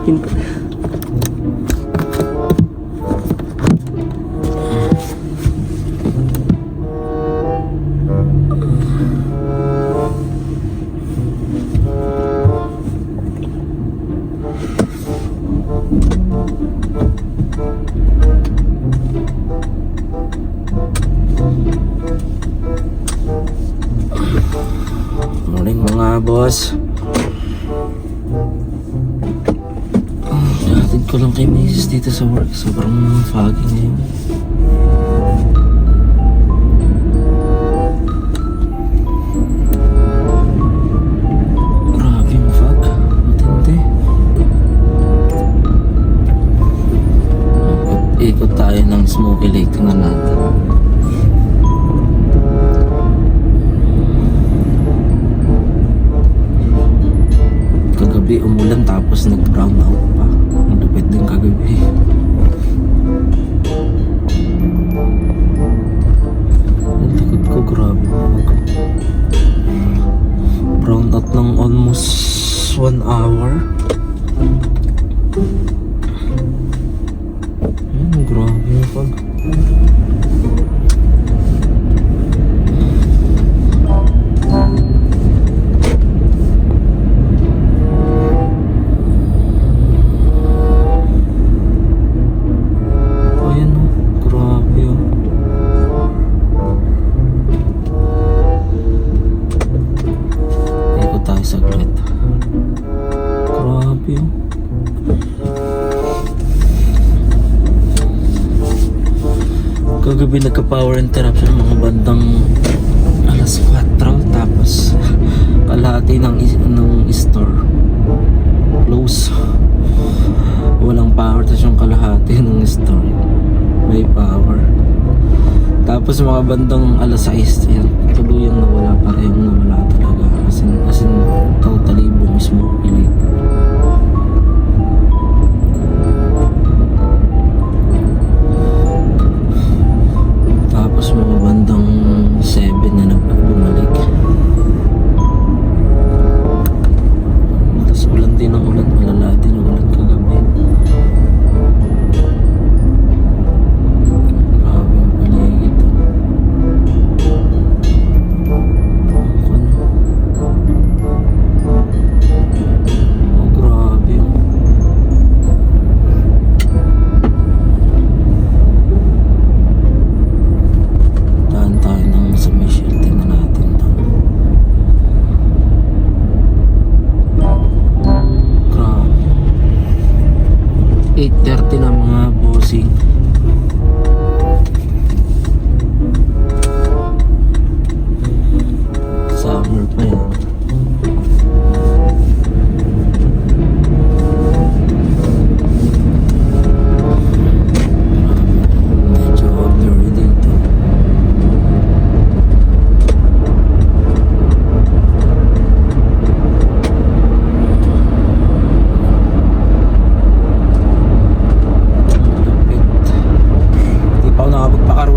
Morning mga boss. Hatid ko lang kay Mrs. dito sa work. Sobrang foggy ngayon. Grabe yung fog. Matindi. Ikot tayo ng Smoky Lake. Tingnan natin. Kagabi umulan tapos nag-brown out pa. Ang lupit din kagabi. Ang likod ko, grabe. Brown out ng almost 1 hour. Grabe yung pag. Saglit. Grabe yun. Kagabi nagka-power interruption mga bandang alas 4 tapos kalahati ng store close. Walang power tapos yung kalahati ng store may power. Tapos mga bandang alas 6 yan, tuluyang nawala, parehong nawala talaga. As in totally buong Smoky Lake. Tapos mga bandang 7 na nagbumalik. Tapos ulan din ang ulan, malala din ang ulan kagabi.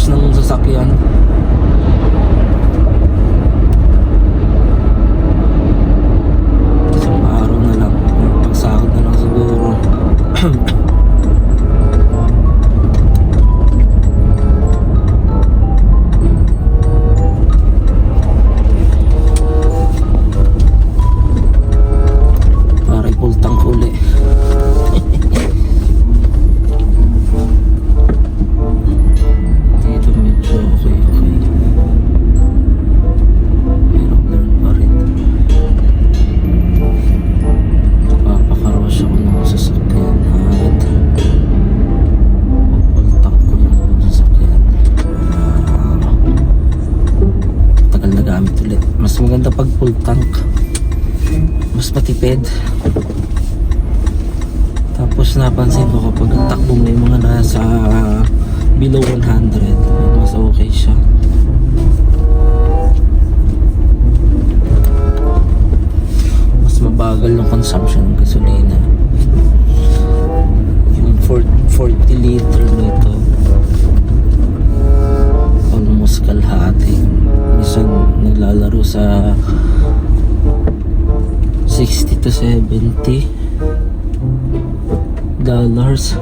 Ng sasakyan. Isang araw na lang, pagsahod na lang siguro. Para ipultang uli. Mas maganda pag full tank, mas matipid. Tapos napansin ko kapag ang takbo may mga nasa below 100, mas okay siya. Mas mabagal yung consumption ng gasolina. Yung 40 liter nito almost kalahati. Minsan naglalaro sa 60 to 70. $8.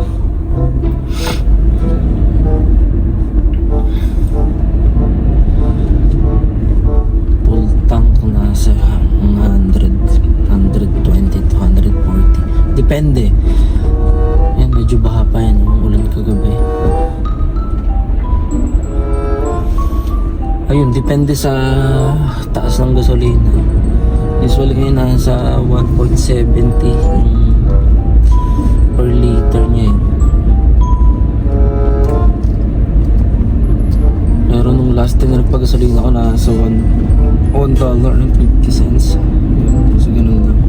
Full tank nasa 120 to 140. Depende. Yan, medyo baha pa yan. Ulan kagabi. Ayun, depende sa taas ng gasolina. Usually ngayon nasa 1.70 per liter niya eh. Pero nung last time na nagpagasolina ko nasa $1.50. Yun, so ganun lang.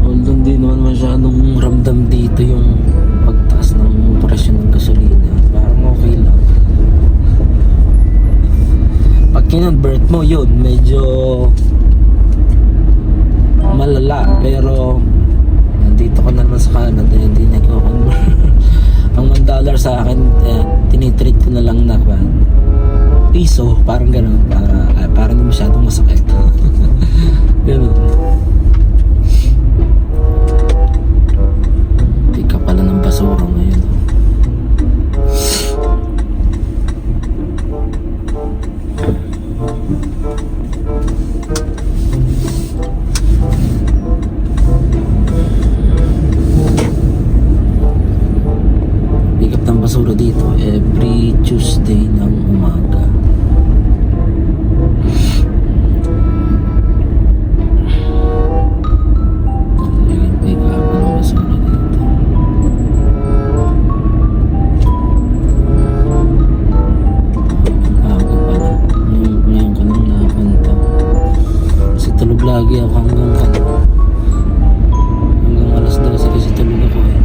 Although hindi naman masyadong ramdam dito yung pagtaas ng presyo ng gasolina. Parang okay lang. Pag kinonvert mo yun, medyo malala. Pero nandito ko na naman sa Canada, hindi nagko-convert. Ang $1 sa akin, tinitreat ko na lang na piso, parang gano'n, para hindi masyadong masakit. Gano'n. Tika pala ng basura ngayon. Basura dito every Tuesday ng umaga. Ayan, pick up ng basura dito. Aga pala. Ngayon ko nang nakapunta. Kasi tulog lagi ako hanggang alas 12 kasi tulog ako eh.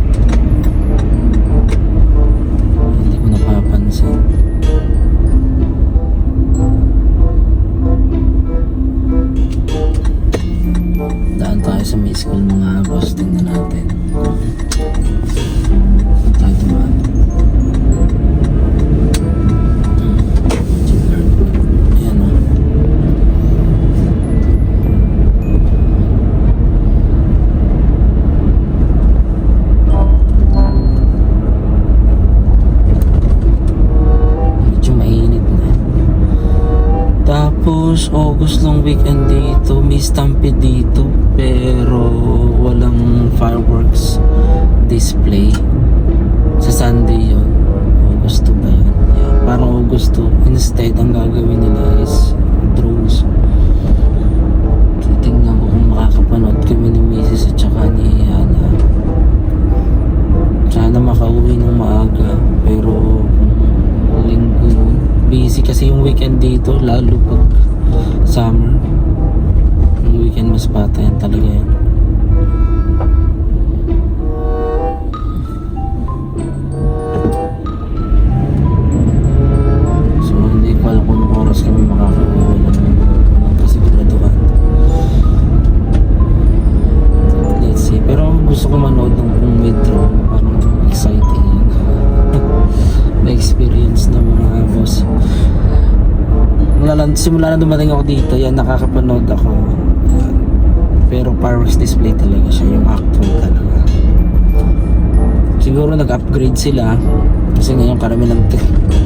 Daan tayo sa may school mga boss, tingnan natin tayo dumaan. Ayan o. Medyo mainit na. Tapos August long weekend dito, may stampede dito pero walang fireworks display. Sa Sunday yun, August 2 ba yun? Yeah, parang August 2. Instead ang gagawin nila is drones. Titingnan ko kung makakapanood kami ni Mrs. at saka ni Hana. Sana makauwi ng maaga pero linggo yun. Busy kasi yung weekend dito, lalo pag summer. Yung weekend mas patayan talaga yan. So hindi ko alam kung oras kami makakauwi ng kasiguraduhan. Let's see. Pero gusto ko manood ng metro. Parang exciting yan. Na-experience ng mga boss. Simula na dumating ako dito, yan, nakakapanood ako. Pero fireworks display talaga siya, yung actual talaga. Siguro nag-upgrade sila kasi ngayon karami ng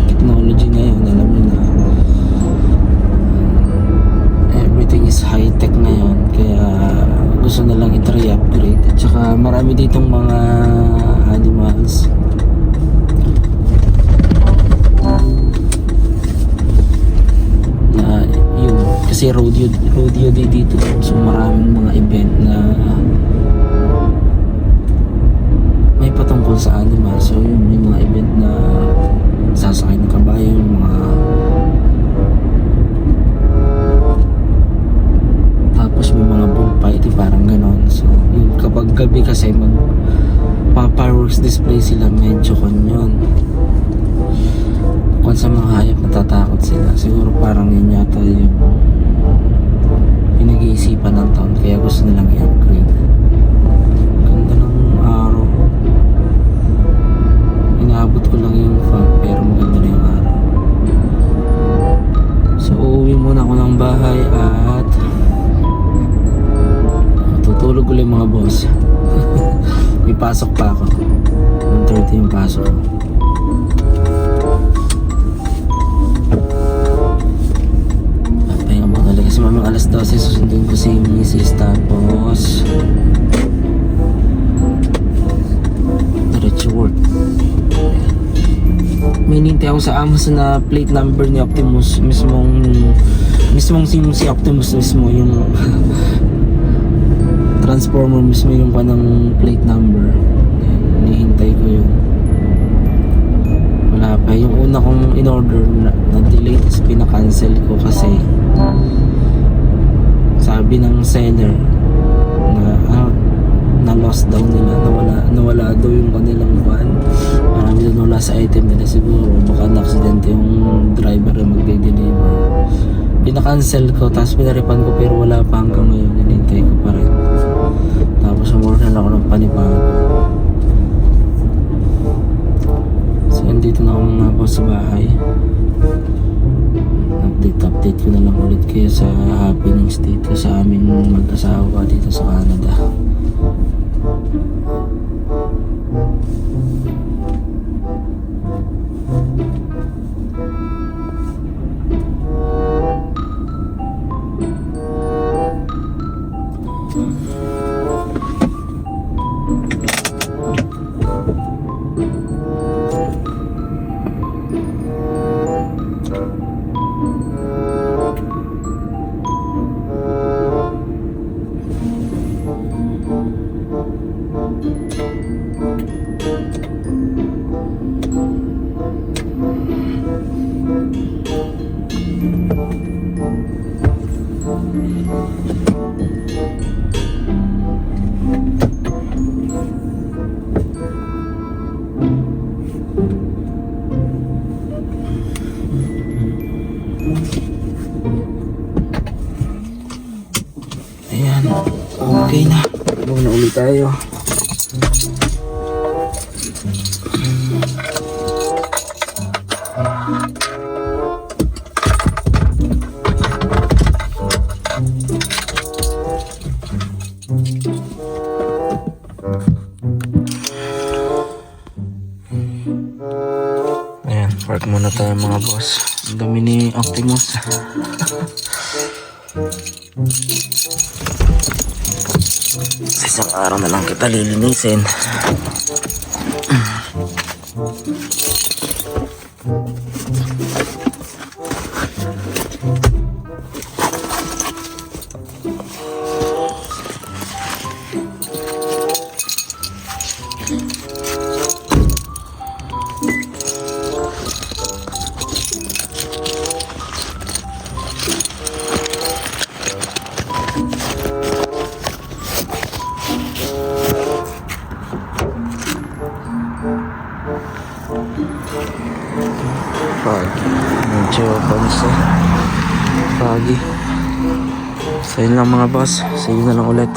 technology ngayon, alam mo na everything is high-tech ngayon, kaya gusto na lang i-try upgrade. At saka marami ditong mga animals. Na yun, kasi rodeo day dito, so maraming mga event na may patungkol sa animal. So yun, may mga event na sasakay ng kabayo, yung mga tapos may mga bullfight, parang ganon. So yun, kapag gabi kasi fireworks display sila, medyo kanyon. Kung sa mga hayop natatakot sila, siguro parang yun yata yung pinag-iisipan ng taon, kaya gusto nilang i-upgrade. Ganda ng araw. Inaabot ko lang yung fog, pero maganda na yung araw. So uuwi muna pasok pa ako. 1:30 yung pasok ko. Pahinga muna ulit kasi mamang alas 12 susundin ko si Mrs. Tapos diretso work. May nintay ako sa Amazon na plate number ni Optimus. Mismong si Optimus mismo yung Transformer mismo yung kanang plate number. Hinihintay ko yun. Wala pa. Yung una kong in-order na-delay tapos pinakancel ko kasi sabi ng seller na lost daw nila, nawala daw yung kanilang van. Marami daw nawala sa item nila, siguro baka na-aksidente yung driver na magde-deliver. Pinakancel ko tapos pinaripan ko pero wala pa hanggang ngayon. Hinihintay ko pa rin. Tapos umorder na ako ng panibago. So dito na ako mga boss sa bahay. Update ko na lang ulit kayo sa happenings dito sa aming mag-asawa dito sa Canada. Ayan, okay na. Muna ulit tayo. Ayan, park muna tayo mga boss. Ang dami ni Optimus. Sa isang araw na lang kita lilinisin. Medyo pansa pagi. So yun lang mga boss, see you na lang ulit.